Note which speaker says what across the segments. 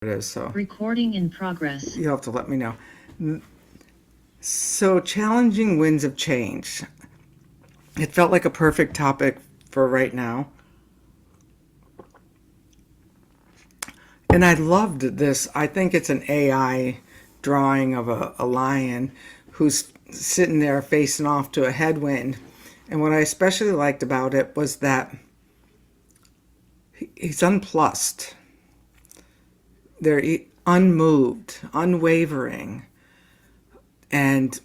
Speaker 1: it is, so
Speaker 2: Recording in progress.
Speaker 1: you'll have to let me know. So, challenging winds of change. It felt like a perfect topic for right now. And I loved this. I think it's an AI drawing of a lion who's sitting there facing off to a headwind. And what I especially liked about it was that he's unplussed. They're unmoved, unwavering. And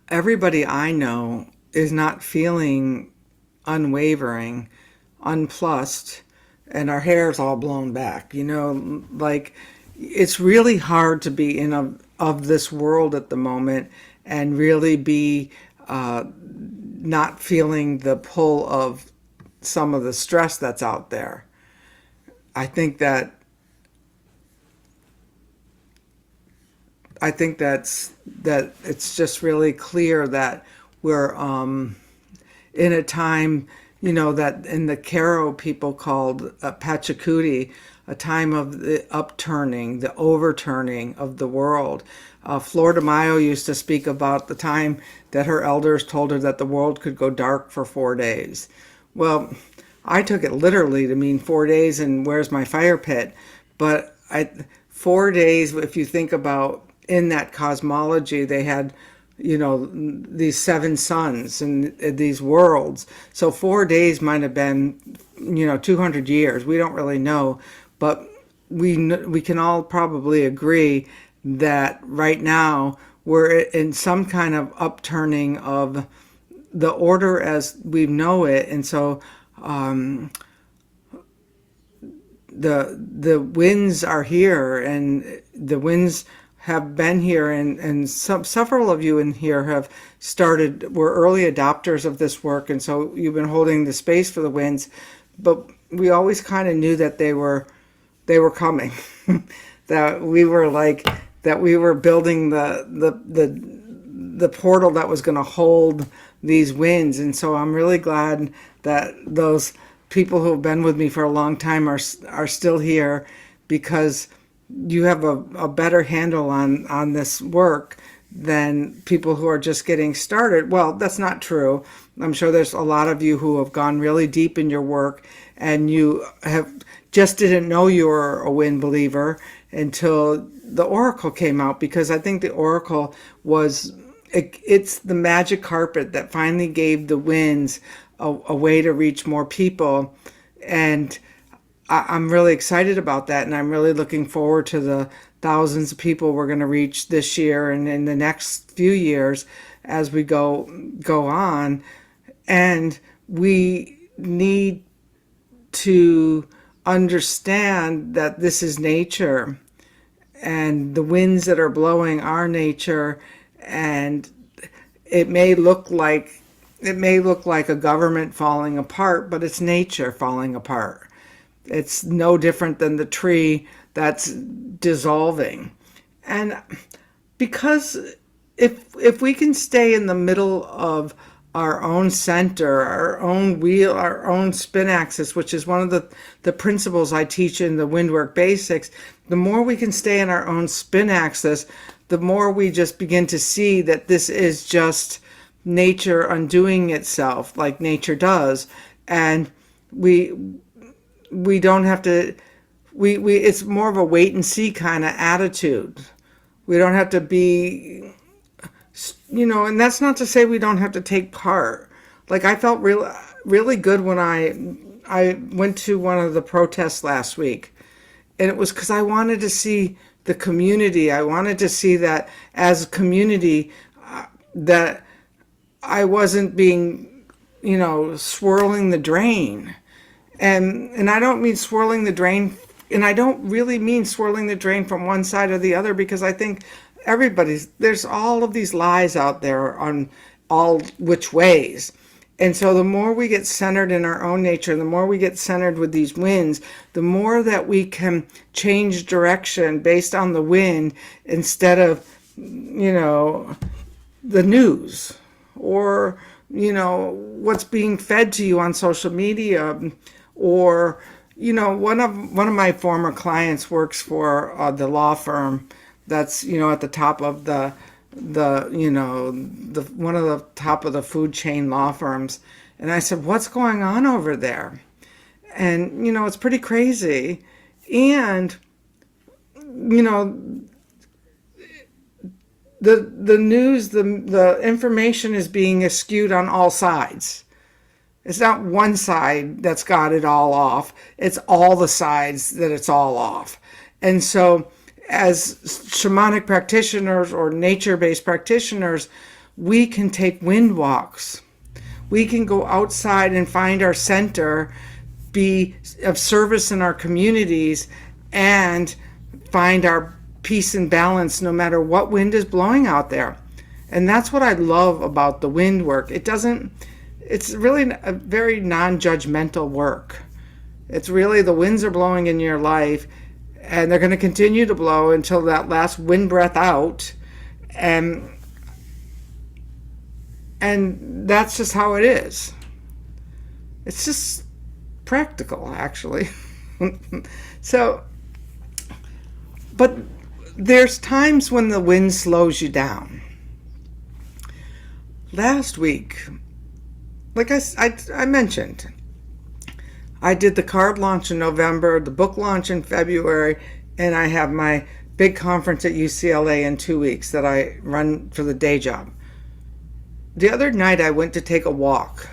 Speaker 1: everybody I know is not feeling unwavering, unplussed, and our hair's all blown back. Like it's really hard to be in of this world at the moment and really be not feeling the pull of some of the stress that's out there. I think that that it's just really clear that we're in a time, that in the Caro people called Pachacuti, a time of the upturning, the overturning of the world. Flor de Mayo used to speak about the time that her elders told her that the world could go dark for 4 days. Well, I took it literally to mean 4 days and where's my fire pit? But 4 days, if you think about in that cosmology, they had these seven suns and these worlds. So 4 days might have been 200 years. We don't really know, but we can all probably agree that right now we're in some kind of upturning of the order as we know it. And so the winds are here, and the winds have been here, and several of you in here were early adopters of this work, and so you've been holding the space for the winds. But we always kind of knew that they were coming, that we were building the portal that was going to hold these winds. And so I'm really glad that those people who have been with me for a long time are still here, because you have a better handle on this work than people who are just getting started. Well, that's not true. I'm sure there's a lot of you who have gone really deep in your work, and you have just didn't know you were a wind believer until the oracle came out, because I think the oracle it's the magic carpet that finally gave the winds a way to reach more people. And I'm really excited about that, and I'm really looking forward to the thousands of people we're going to reach this year and in the next few years as we go on. And we need to understand that this is nature, and the winds that are blowing are nature, and it may look like a government falling apart, but it's nature falling apart. It's no different than the tree that's dissolving. And because if we can stay in the middle of our own center, our own wheel, our own spin axis, which is one of the principles I teach in the Windwork Basics, the more we can stay in our own spin axis, the more we just begin to see that this is just nature undoing itself like nature does. And we don't have to, it's more of a wait and see kind of attitude. We don't have to be, and that's not to say we don't have to take part. Like I felt really good when I went to one of the protests last week, and it was because I wanted to see the community. I wanted to see that as a community, that I wasn't being, swirling the drain. And I don't mean swirling the drain, and I don't really mean swirling the drain from one side or the other, because I think there's all of these lies out there on all which ways. And so the more we get centered in our own nature, the more we get centered with these winds, the more that we can change direction based on the wind instead of, the news or, what's being fed to you on social media, or one of my former clients works for the law firm that's at the top of the one of the top of the food chain law firms, and I said, "What's going on over there?" And it's pretty crazy, and you know the news, the information is being skewed on all sides. It's not one side that's got it all off. It's all the sides that it's all off. And so as shamanic practitioners or nature-based practitioners, we can take wind walks. We can go outside and find our center, be of service in our communities, and find our peace and balance no matter what wind is blowing out there. And that's what I love about the wind work. It's really a very non-judgmental work. It's really the winds are blowing in your life, and they're going to continue to blow until that last wind breath out. And that's just how it is. It's just practical, actually. So, but there's times when the wind slows you down. Last week, like I mentioned, I did the card launch in November, the book launch in February, and I have my big conference at UCLA in 2 weeks that I run for the day job. The other night I went to take a walk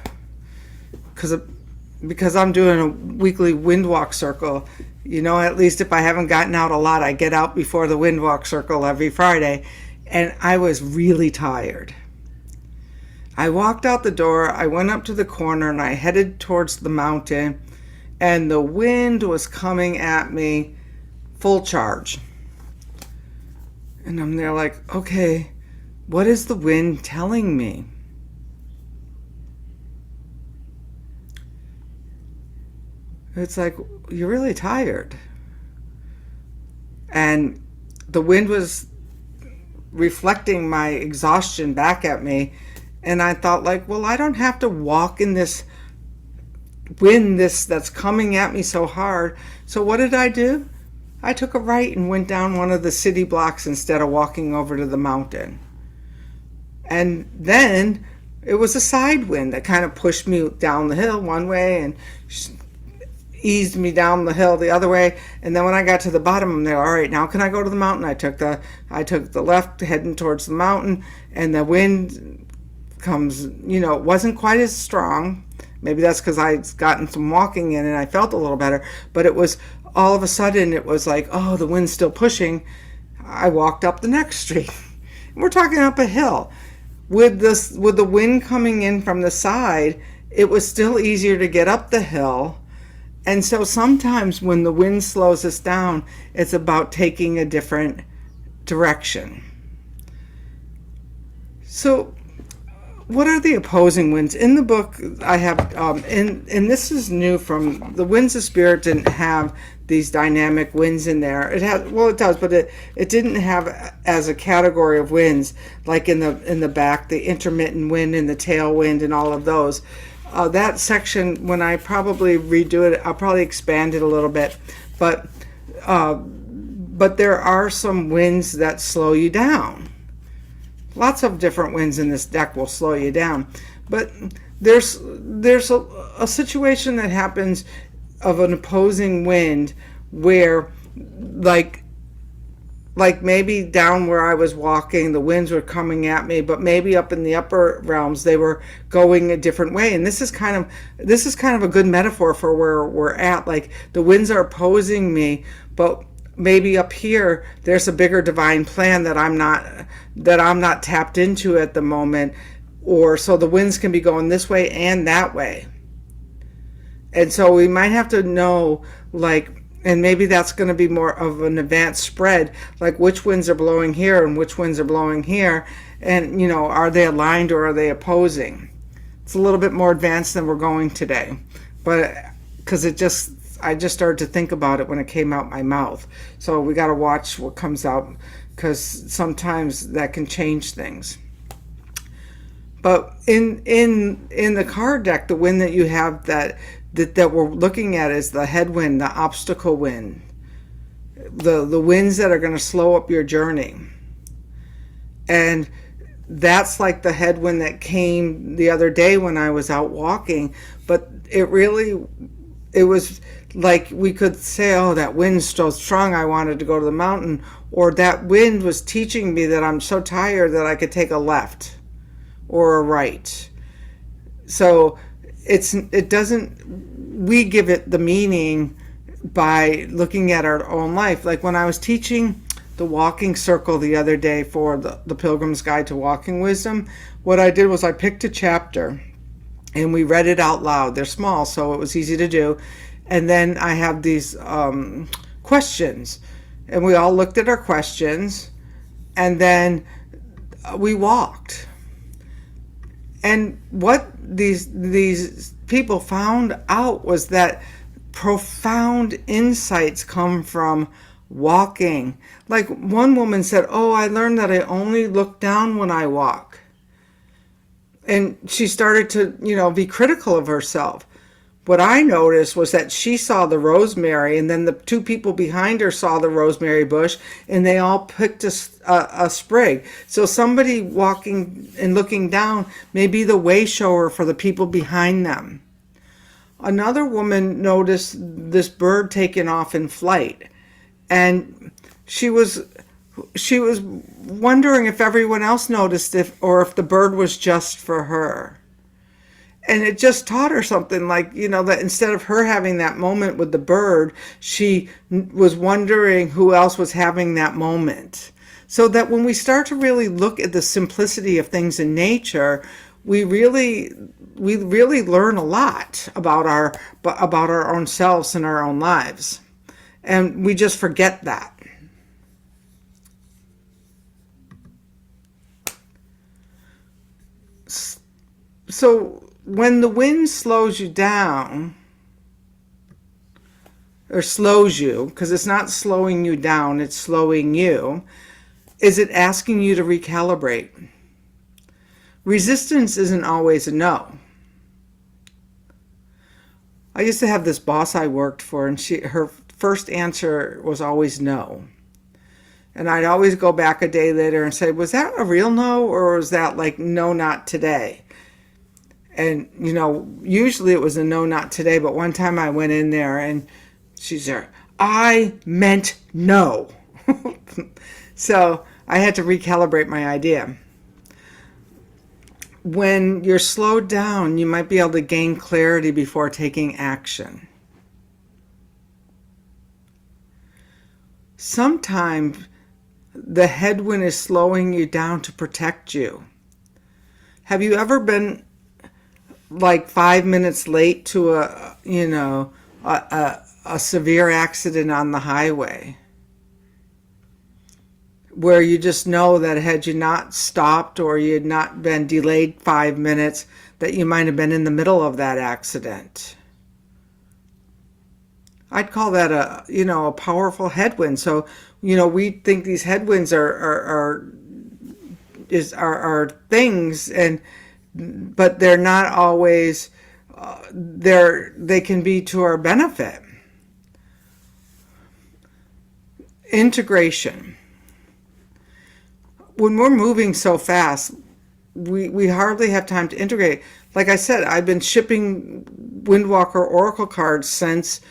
Speaker 1: because I'm doing a weekly wind walk circle. At least if I haven't gotten out a lot, I get out before the wind walk circle every Friday, and I was really tired. I walked out the door, I went up to the corner, and I headed towards the mountain, and the wind was coming at me full charge. And I'm there like, okay, what is the wind telling me? It's like, you're really tired. And the wind was reflecting my exhaustion back at me. And I thought, like, well, I don't have to walk in this wind that's coming at me so hard. So what did I do? I took a right and went down one of the city blocks instead of walking over to the mountain. And then it was a side wind that kind of pushed me down the hill one way and eased me down the hill the other way. And then when I got to the bottom, I'm there, all right, now can I go to the mountain? I took the left heading towards the mountain, and the wind comes, it wasn't quite as strong. Maybe that's because I'd gotten some walking in and I felt a little better, but it was all of a sudden, it was like, oh, the wind's still pushing. I walked up the next street. We're talking up a hill. With the wind coming in from the side, it was still easier to get up the hill. And so sometimes when the wind slows us down, it's about taking a different direction. So what are the opposing winds? In the book, I have, and this is new from, the Winds of Spirit didn't have these dynamic winds in there. It has, well, it does, but it didn't have as a category of winds, like in the back, the intermittent wind and the tailwind and all of those. That section, when I probably redo it, I'll probably expand it a little bit, but there are some winds that slow you down. Lots of different winds in this deck will slow you down, but there's a situation that happens of an opposing wind where, like maybe down where I was walking, the winds were coming at me, but maybe up in the upper realms they were going a different way. And this is kind of a good metaphor for where we're at. Like, the winds are opposing me, but maybe up here there's a bigger divine plan that I'm not tapped into at the moment, or so the winds can be going this way and that way. And so we might have to know, like, and maybe that's going to be more of an advanced spread, like which winds are blowing here and which winds are blowing here, and are they aligned or are they opposing? It's a little bit more advanced than we're going today, but because I just started to think about it when it came out my mouth. So we got to watch what comes out, because sometimes that can change things. But in the card deck, the wind that you have that we're looking at is the headwind, the obstacle wind, the winds that are going to slow up your journey. And that's like the headwind that came the other day when I was out walking. But it was like we could say, oh, that wind's so strong, I wanted to go to the mountain. Or that wind was teaching me that I'm so tired that I could take a left or a right. So we give it the meaning by looking at our own life. Like when I was teaching the walking circle the other day for the Pilgrim's Guide to Walking Wisdom, what I did was I picked a chapter and we read it out loud. They're small, so it was easy to do. And then I have these questions, and we all looked at our questions, and then we walked. And what these people found out was that profound insights come from walking. Like one woman said, oh, I learned that I only look down when I walk. And she started to, be critical of herself. What I noticed was that she saw the rosemary, and then the two people behind her saw the rosemary bush, and they all picked a sprig. So somebody walking and looking down may be the way shower for the people behind them. Another woman noticed this bird taking off in flight, and she was wondering if everyone else noticed or if the bird was just for her. And it just taught her something, like, that instead of her having that moment with the bird, she was wondering who else was having that moment. So that when we start to really look at the simplicity of things in nature, we really learn a lot about our own selves and our own lives. And we just forget that. So when the wind slows you down, or slows you, because it's not slowing you down, it's slowing you, is it asking you to recalibrate? Resistance isn't always a no. I used to have this boss I worked for, and her first answer was always no. And I'd always go back a day later and say, was that a real no, or was that like, no, not today? And, usually it was a no, not today. But one time I went in there and she said, I meant no. So I had to recalibrate my idea. When you're slowed down, you might be able to gain clarity before taking action. Sometimes the headwind is slowing you down to protect you. Have you ever been like 5 minutes late to a severe accident on the highway, where you just know that had you not stopped or you had not been delayed 5 minutes, that you might have been in the middle of that accident? I'd call that a powerful headwind. So, we think these headwinds are things, but they're not always, they can be to our benefit. Integration. When we're moving so fast, we hardly have time to integrate. Like I said, I've been shipping Windwalker Oracle cards since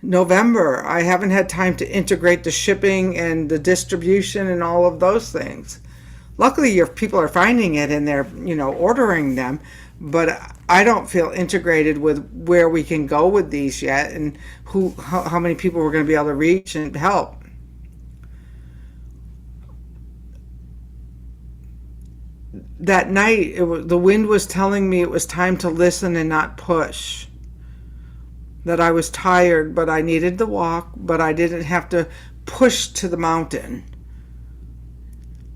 Speaker 1: November. I haven't had time to integrate the shipping and the distribution and all of those things. Luckily, your people are finding it and they're, ordering them, but I don't feel integrated with where we can go with these yet, and how many people we're going to be able to reach and help. That night, the wind was telling me it was time to listen and not push. That I was tired, but I needed the walk, but I didn't have to push to the mountain.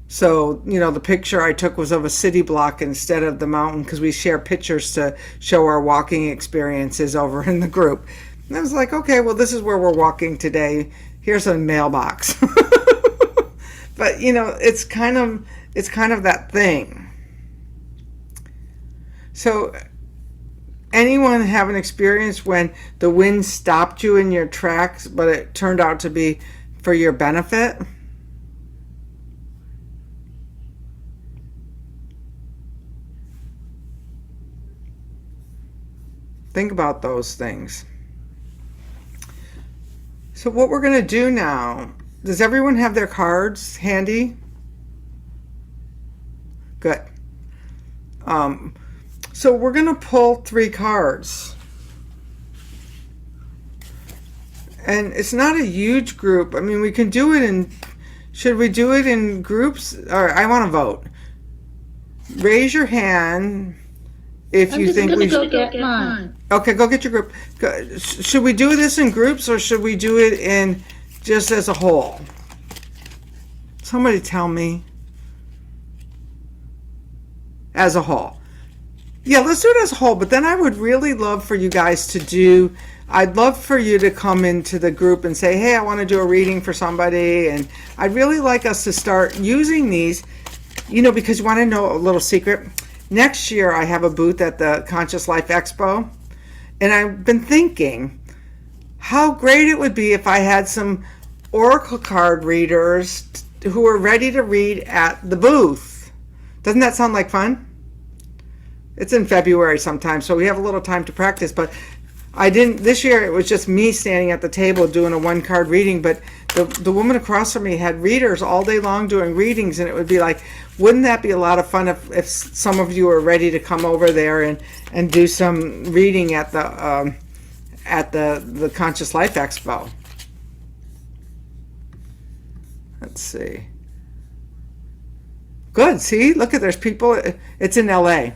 Speaker 1: So, the picture I took was of a city block instead of the mountain, because we share pictures to show our walking experiences over in the group. And I was like, okay, well, this is where we're walking today. Here's a mailbox. But, it's kind of that thing. So, anyone have an experience when the wind stopped you in your tracks, but it turned out to be for your benefit? Think about those things. So what we're going to do now, does everyone have their cards handy? Good. So we're going to pull 3 cards. And it's not a huge group. I mean, we can do it in, should we do it in groups? Or I want to vote. Raise your hand if you think we should.
Speaker 3: Go get mine.
Speaker 1: Okay, go get your group. Should we do this in groups or should we do it in just as a whole? Somebody tell me. As a whole. Yeah, let's do it as a whole, but then I would really love for you guys to do, I'd love for you to come into the group and say, hey, I want to do a reading for somebody, and I'd really like us to start using these, because you want to know a little secret. Next year, I have a booth at the Conscious Life Expo, and I've been thinking how great it would be if I had some oracle card readers who are ready to read at the booth. Doesn't that sound like fun? It's in February sometime, so we have a little time to practice, but this year it was just me standing at the table doing a 1-card reading, but the woman across from me had readers all day long doing readings, and it would be like, wouldn't that be a lot of fun if some of you are ready to come over there and do some reading at the Conscious Life Expo? Let's see. Good, see? Look there's people, it's in LA.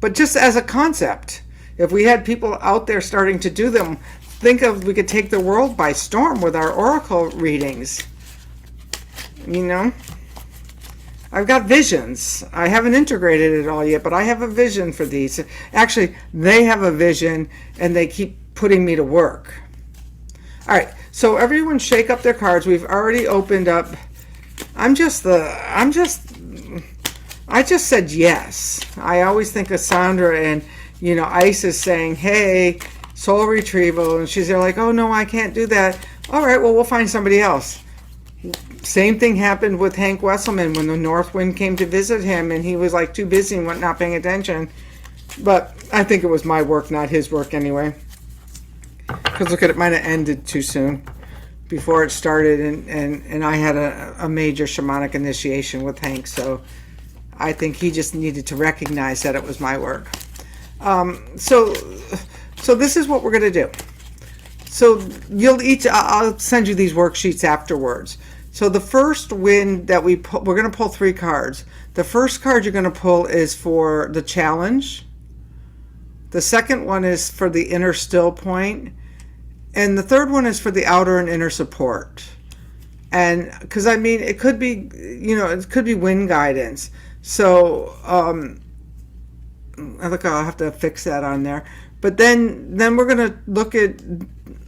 Speaker 1: But just as a concept, if we had people out there starting to do them, we could take the world by storm with our oracle readings. I've got visions. I haven't integrated it all yet, but I have a vision for these. Actually, they have a vision and they keep putting me to work. All right, so everyone shake up their cards. We've already opened up. I just said yes. I always think of Sandra and, Isis saying, hey, soul retrieval. And she's there like, oh, no, I can't do that. All right, well, we'll find somebody else. Same thing happened with Hank Wesselman when the North Wind came to visit him and he was like too busy and not paying attention. But I think it was my work, not his work anyway. Because look at it, might have ended too soon before it started. And I had a major shamanic initiation with Hank. So I think he just needed to recognize that it was my work. So this is what we're going to do. So I'll send you these worksheets afterwards. So the first wind that we're going to pull 3 cards. The first card you're going to pull is for the challenge. The second one is for the inner still point. And the third one is for the outer and inner support. And because it could be, it could be wind guidance. So, I'll have to fix that on there. But then we're going to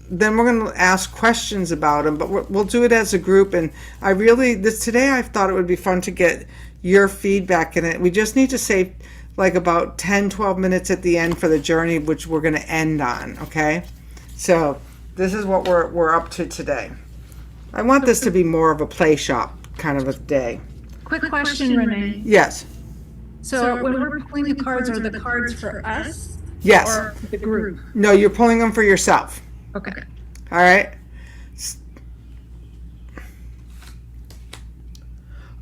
Speaker 1: then we're going to ask questions about them, but we'll do it as a group. And today I thought it would be fun to get your feedback in it. We just need to save like about 10-12 minutes at the end for the journey, which we're going to end on. Okay. So this is what we're up to today. I want this to be more of a play shop kind of a day.
Speaker 3: Quick question, Renee.
Speaker 1: Yes.
Speaker 3: So when we're pulling the cards, are the cards for us?
Speaker 1: Yes.
Speaker 3: Or for the group?
Speaker 1: No, you're pulling them for yourself.
Speaker 3: Okay.
Speaker 1: All right.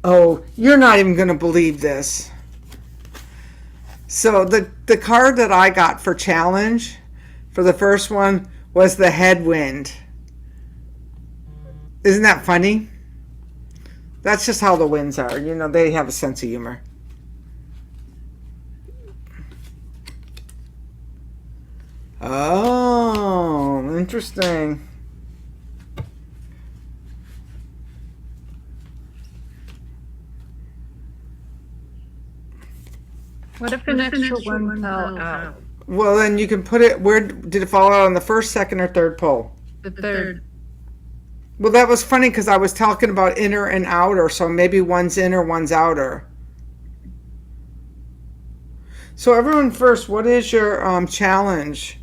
Speaker 1: Oh, you're not even going to believe this. So the card that I got for challenge for the first one was the headwind. Isn't that funny? That's just how the winds are. They have a sense of humor. Oh, interesting.
Speaker 3: What if an extra one fell out?
Speaker 1: Well, then you can put it, where did it fall out, on the first, second, or third pull?
Speaker 3: The third.
Speaker 1: Well, that was funny because I was talking about inner and outer, so maybe one's inner, one's outer. So everyone first, what is your challenge?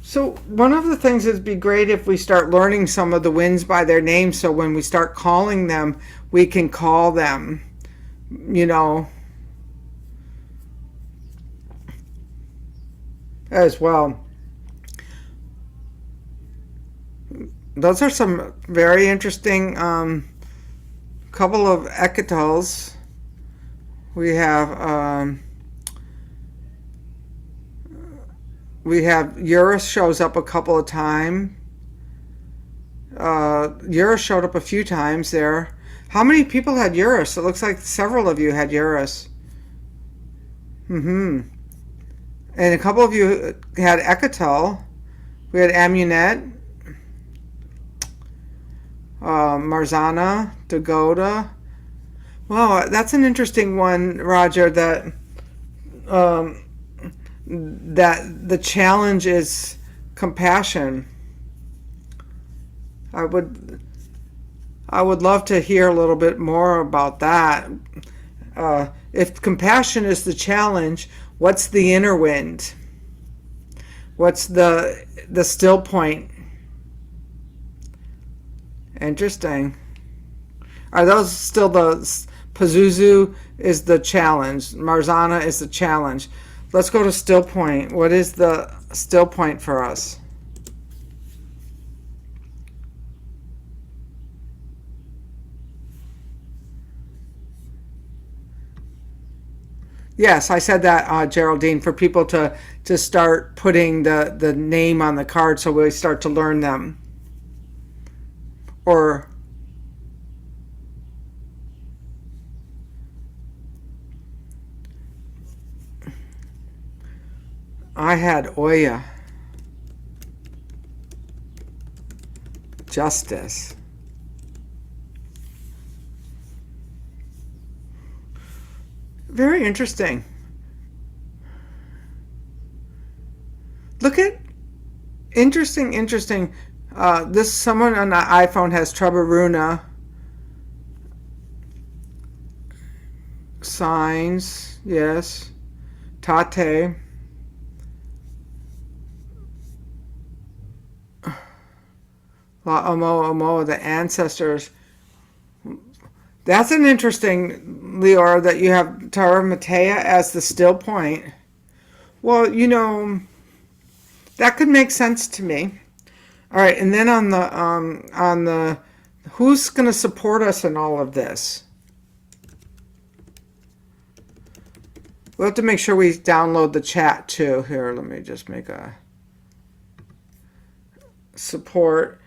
Speaker 1: So one of the things that'd be great if we start learning some of the winds by their names, so when we start calling them, we can call them, you know, as well. Those are some very interesting couple of ecatals. We have Eurus shows up a couple of times. Eurus showed up a few times there. How many people had Eurus? It looks like several of you had Eurus. And a couple of you had Ecatal. We had Amunet, Marzana, Dagoda. Wow, that's an interesting one, Roger, that the challenge is compassion. I would love to hear a little bit more about that. If compassion is the challenge, what's the inner wind? What's the still point? Interesting. Are those still the Pazuzu is the challenge? Marzana is the challenge. Let's go to still point. What is the still point for us? Yes, I said that, Geraldine, for people to start putting the name on the card so we start to learn them. Or I had Oya. Justice. Very interesting. Look at interesting. This someone on the iPhone has Trabaruna. Signs, yes. Tate. La Omo, the ancestors. That's an interesting, Leora, that you have Tara Matea as the still point. Well, you know, that could make sense to me. All right, and then on the who's going to support us in all of this? We'll have to make sure we download the chat too. Here, let me just make a support.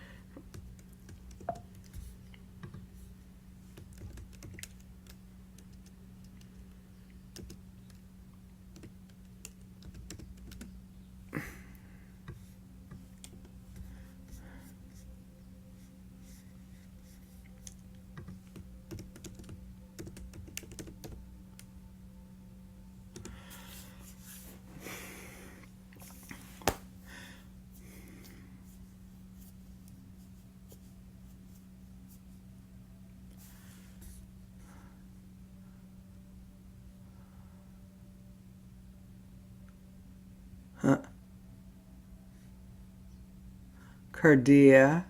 Speaker 1: Cardia,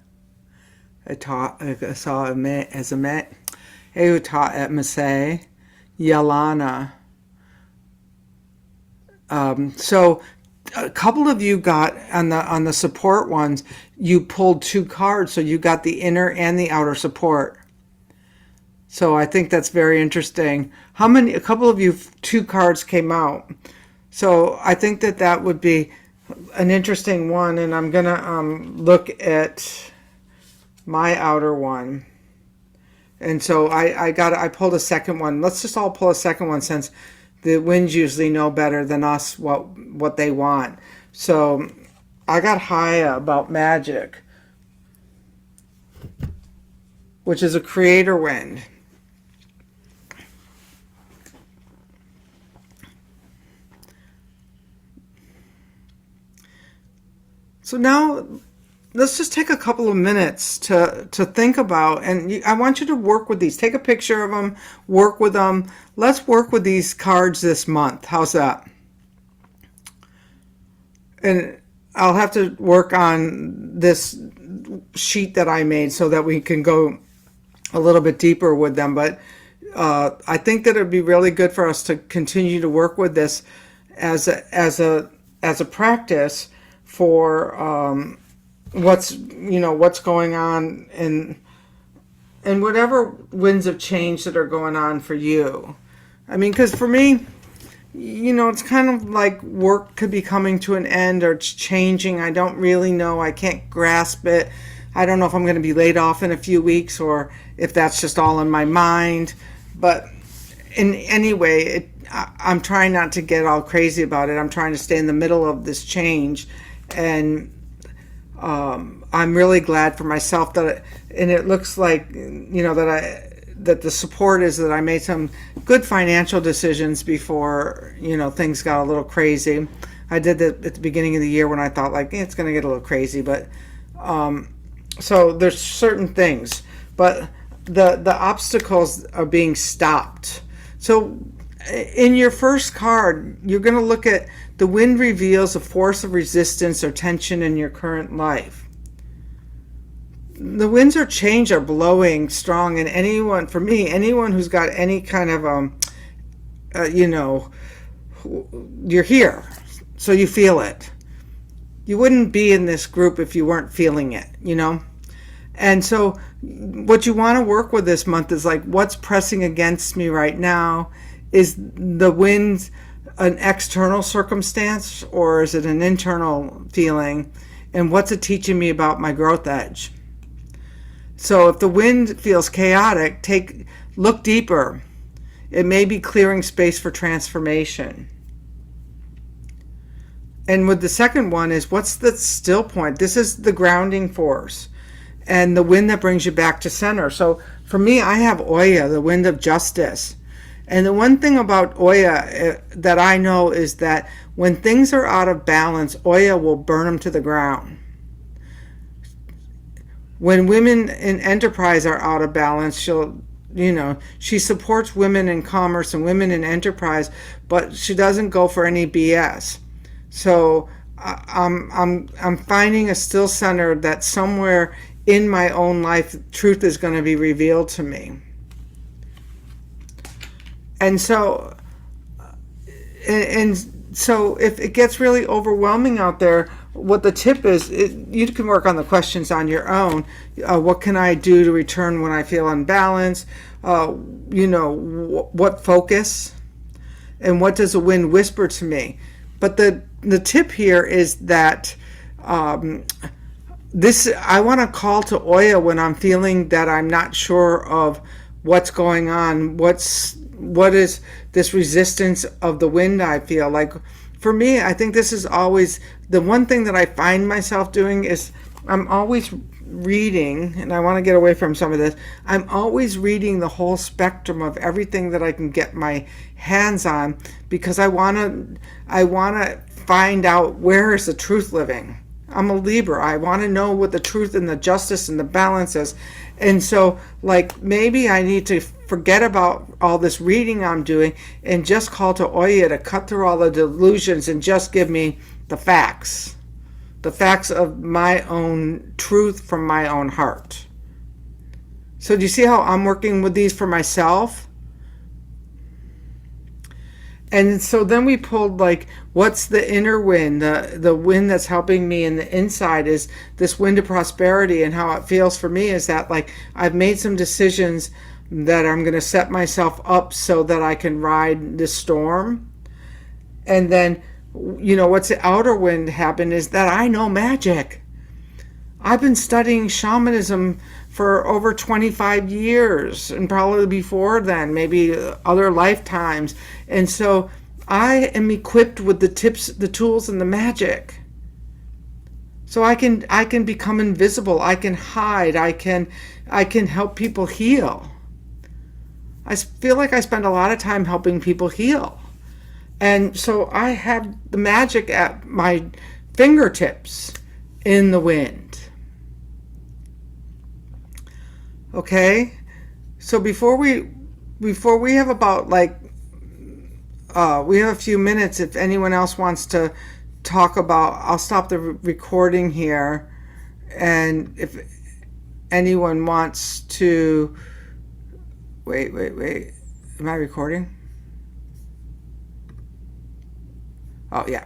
Speaker 1: I saw as a met, Euta at Masay, Yalana. So a couple of you got on the support ones. You pulled two cards, so you got the inner and the outer support. So I think that's very interesting. How many? A couple of you, two cards came out. So I think that would be an interesting one, and I'm gonna look at my outer one. And so I pulled a second one. Let's just all pull a second one, since the winds usually know better than us what they want. So I got Haya about magic, which is a creator wind. So now let's just take a couple of minutes to think about, and I want you to work with these. Take a picture of them, work with them. Let's work with these cards this month. How's that? And I'll have to work on this sheet that I made so that we can go a little bit deeper with them. But I think that it'd be really good for us to continue to work with this as a practice for what's going on and whatever winds of change that are going on for you. I mean, because for me, it's kind of like work could be coming to an end or it's changing. I don't really know. I can't grasp it. I don't know if I'm going to be laid off in a few weeks or if that's just all in my mind. But in any way, I'm trying not to get all crazy about it. I'm trying to stay in the middle of this change. And I'm really glad for myself and it looks like, that the support is that I made some good financial decisions before, things got a little crazy. I did that at the beginning of the year when I thought it's going to get a little crazy, but so there's certain things, but the obstacles are being stopped. So in your first card, you're going to look at the wind reveals a force of resistance or tension in your current life. The winds of change are blowing strong, and anyone who's got any kind of you're here, so you feel it. You wouldn't be in this group if you weren't feeling it, And so what you want to work with this month is what's pressing against me right now. Is the wind an external circumstance or is it an internal feeling? And what's it teaching me about my growth edge? So if the wind feels chaotic, look deeper. It may be clearing space for transformation. And with the second one is, what's the still point? This is the grounding force and the wind that brings you back to center. So for me, I have Oya, the wind of justice. And the one thing about Oya that I know is that when things are out of balance, Oya will burn them to the ground. When women in enterprise are out of balance, she supports women in commerce and women in enterprise, but she doesn't go for any BS. So I'm finding a still center that somewhere in my own life, truth is going to be revealed to me. And so if it gets really overwhelming out there, what the tip is, you can work on the questions on your own. What can I do to return when I feel unbalanced? What focus? And what does the wind whisper to me? But the tip here is that I want to call to Oya when I'm feeling that I'm not sure of what's going on. What is this resistance of the wind I feel like? For me, I think this is always the one thing that I find myself doing is I'm always reading, and I want to get away from some of this. I'm always reading the whole spectrum of everything that I can get my hands on because I want to find out where is the truth living. I'm a Libra. I want to know what the truth and the justice and the balance is. And so, maybe I need to forget about all this reading I'm doing and just call to Oya to cut through all the delusions and just give me the facts of my own truth from my own heart. So do you see how I'm working with these for myself? And so then we pulled what's the inner wind, the wind that's helping me in the inside is this wind of prosperity. And how it feels for me is that I've made some decisions that I'm going to set myself up so that I can ride the storm. And then, what's the outer wind happen is that I know magic. I've been studying shamanism for over 25 years and probably before then, maybe other lifetimes. And so I am equipped with the tips, the tools, and the magic. So I can become invisible. I can hide. I can help people heal. I feel like I spend a lot of time helping people heal. And so I have the magic at my fingertips. in the wind. Okay? So before we have about we have a few minutes if anyone else wants to talk about, I'll stop the recording here, and if anyone wants to wait, am I recording? Oh yeah.